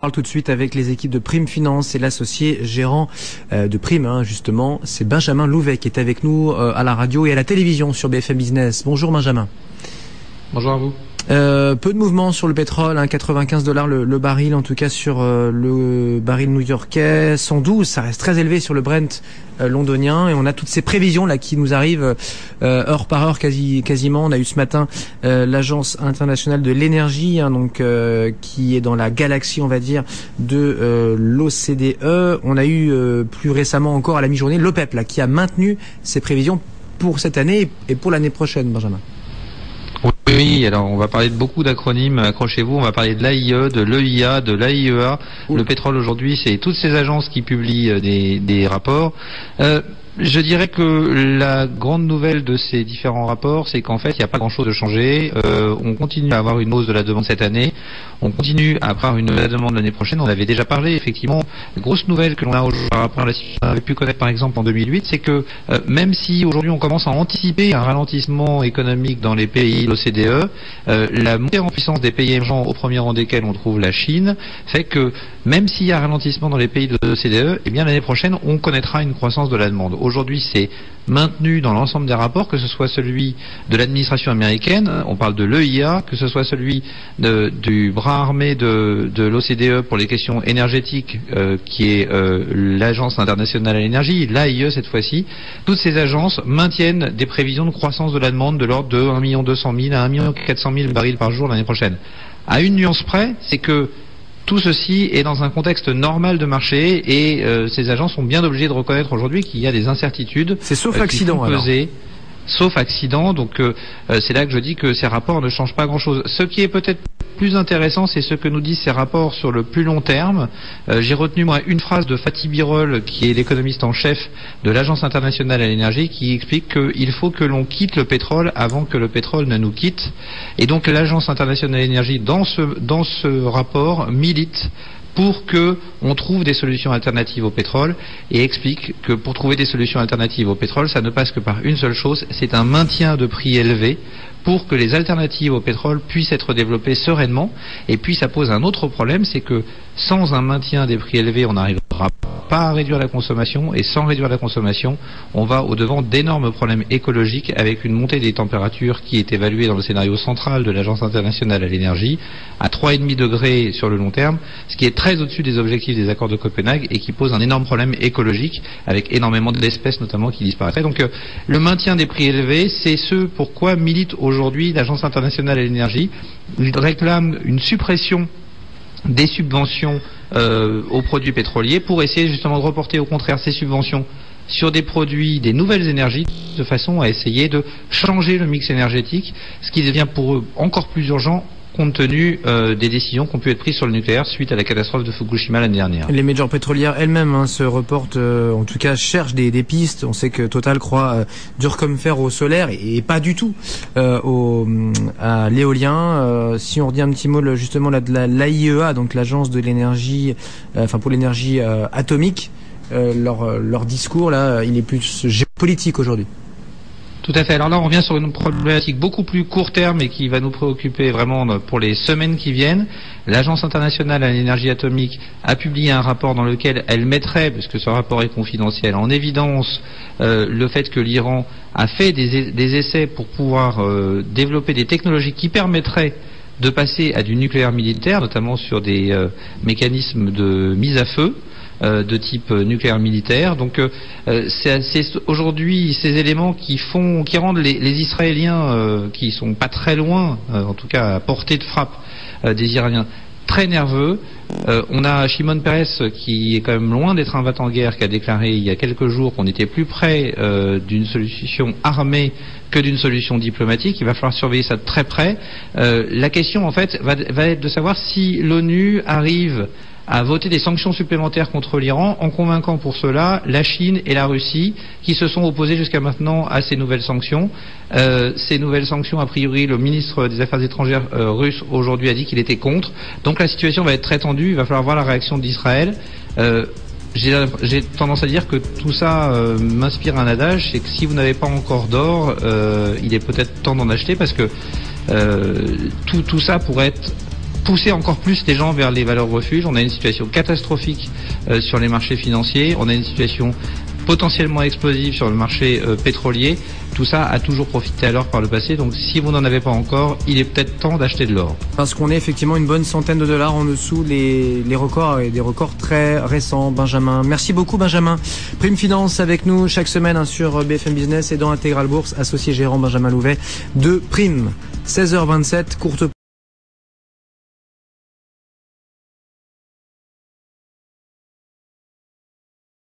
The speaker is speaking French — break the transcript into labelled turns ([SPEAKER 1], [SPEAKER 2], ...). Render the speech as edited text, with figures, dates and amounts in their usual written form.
[SPEAKER 1] On parle tout de suite avec les équipes de Prime Finance et l'associé gérant de Prime, justement, c'est Benjamin Louvet qui est avec nous à la radio et à la télévision sur BFM Business. Bonjour Benjamin.
[SPEAKER 2] Bonjour à vous.
[SPEAKER 1] Peu de mouvement sur le pétrole, $95 le baril, en tout cas sur le baril new-yorkais, 112, ça reste très élevé sur le Brent londonien, et on a toutes ces prévisions là qui nous arrivent heure par heure quasiment. On a eu ce matin l'agence internationale de l'énergie, qui est dans la galaxie, on va dire, de l'OCDE. On a eu plus récemment encore à la mi-journée l'OPEP là qui a maintenu ses prévisions pour cette année et pour l'année prochaine, Benjamin.
[SPEAKER 2] Oui, alors on va parler de beaucoup d'acronymes, accrochez-vous, on va parler de l'AIE, de l'EIA, de l'AIEA. Le pétrole aujourd'hui, c'est toutes ces agences qui publient des rapports. Je dirais que la grande nouvelle de ces différents rapports, c'est qu'en fait, il n'y a pas grand-chose de changé. On continue à avoir une hausse de la demande cette année. On continue à avoir une demande l'année prochaine. On avait déjà parlé, effectivement. La grosse nouvelle que l'on a aujourd'hui par rapport à la situation qu'on avait pu connaître, par exemple, en 2008, c'est que même si aujourd'hui on commence à anticiper un ralentissement économique dans les pays de l'OCDE, la montée en puissance des pays émergents, au premier rang desquels on trouve la Chine, fait que même s'il y a un ralentissement dans les pays de l'OCDE, eh bien l'année prochaine, on connaîtra une croissance de la demande. Aujourd'hui, c'est maintenu dans l'ensemble des rapports, que ce soit celui de l'administration américaine, on parle de l'EIA, que ce soit celui du bras armé de l'OCDE pour les questions énergétiques, qui est l'Agence internationale à l'énergie, l'AIE cette fois-ci. Toutes ces agences maintiennent des prévisions de croissance de la demande de l'ordre de 1 200 000 à 1 400 000 barils par jour l'année prochaine. À une nuance près, c'est que tout ceci est dans un contexte normal de marché et ces agences sont bien obligées de reconnaître aujourd'hui qu'il y a des incertitudes.
[SPEAKER 1] C'est sauf accident alors.
[SPEAKER 2] Sauf accident, donc c'est là que je dis que ces rapports ne changent pas grand-chose. Ce qui est peut-être plus intéressant, c'est ce que nous disent ces rapports sur le plus long terme. J'ai retenu moi une phrase de Fatih Birol, qui est l'économiste en chef de l'Agence internationale à l'énergie, qui explique qu'il faut que l'on quitte le pétrole avant que le pétrole ne nous quitte. Et donc l'Agence internationale à l'énergie, dans ce rapport, milite pour que on trouve des solutions alternatives au pétrole, et explique que pour trouver des solutions alternatives au pétrole, ça ne passe que par une seule chose, c'est un maintien de prix élevé pour que les alternatives au pétrole puissent être développées sereinement. Et puis ça pose un autre problème, c'est que sans un maintien des prix élevés, on n'arrivera pas à réduire la consommation, et sans réduire la consommation, on va au-devant d'énormes problèmes écologiques, avec une montée des températures qui est évaluée dans le scénario central de l'Agence internationale à l'énergie à 3,5 degrés sur le long terme, ce qui est très au-dessus des objectifs des accords de Copenhague et qui pose un énorme problème écologique, avec énormément d'espèces notamment qui disparaîtraient. Donc le maintien des prix élevés, c'est ce pourquoi milite aujourd'hui l'Agence internationale à l'énergie. Il réclame une suppression des subventions aux produits pétroliers pour essayer justement de reporter au contraire ces subventions sur des produits, des nouvelles énergies, de façon à essayer de changer le mix énergétique, ce qui devient pour eux encore plus urgent compte tenu des décisions qui ont pu être prises sur le nucléaire suite à la catastrophe de Fukushima l'année dernière.
[SPEAKER 1] Les majors pétrolières elles-mêmes se reportent, en tout cas cherchent des pistes. On sait que Total croit dur comme fer au solaire et pas du tout à l'éolien. Si on redit un petit mot justement là de l'AIEA, donc l'agence de l'énergie, pour l'énergie atomique, leur discours là, il est plus géopolitique aujourd'hui.
[SPEAKER 2] Tout à fait. Alors là, on revient sur une problématique beaucoup plus court terme et qui va nous préoccuper vraiment pour les semaines qui viennent. L'Agence internationale à l'énergie atomique a publié un rapport dans lequel elle mettrait, puisque ce rapport est confidentiel, en évidence le fait que l'Iran a fait des essais pour pouvoir développer des technologies qui permettraient de passer à du nucléaire militaire, notamment sur des mécanismes de mise à feu de type nucléaire militaire. Donc c'est aujourd'hui ces éléments qui rendent les Israéliens qui sont pas très loin, en tout cas à portée de frappe des Iraniens, très nerveux. On a Shimon Peres qui est quand même loin d'être un va-t-en-guerre, qui a déclaré il y a quelques jours qu'on était plus près d'une solution armée que d'une solution diplomatique. Il va falloir surveiller ça de très près. La question en fait va être de savoir si l'ONU arrive à voter des sanctions supplémentaires contre l'Iran, en convainquant pour cela la Chine et la Russie, qui se sont opposés jusqu'à maintenant à ces nouvelles sanctions. Ces nouvelles sanctions, a priori, le ministre des Affaires étrangères russe aujourd'hui a dit qu'il était contre. Donc la situation va être très tendue, il va falloir voir la réaction d'Israël. J'ai tendance à dire que tout ça m'inspire un adage, c'est que si vous n'avez pas encore d'or, il est peut-être temps d'en acheter, parce que tout ça pourrait être pousser encore plus les gens vers les valeurs refuges. On a une situation catastrophique sur les marchés financiers. On a une situation potentiellement explosive sur le marché pétrolier. Tout ça a toujours profité à l'or par le passé. Donc si vous n'en avez pas encore, il est peut-être temps d'acheter de l'or.
[SPEAKER 1] Parce qu'on est effectivement une bonne centaine de dollars en dessous les records, et des records très récents. Benjamin, merci beaucoup Benjamin. Prime Finance avec nous chaque semaine sur BFM Business et dans Intégral Bourse, associé gérant Benjamin Louvet de Prime. 16h27, courte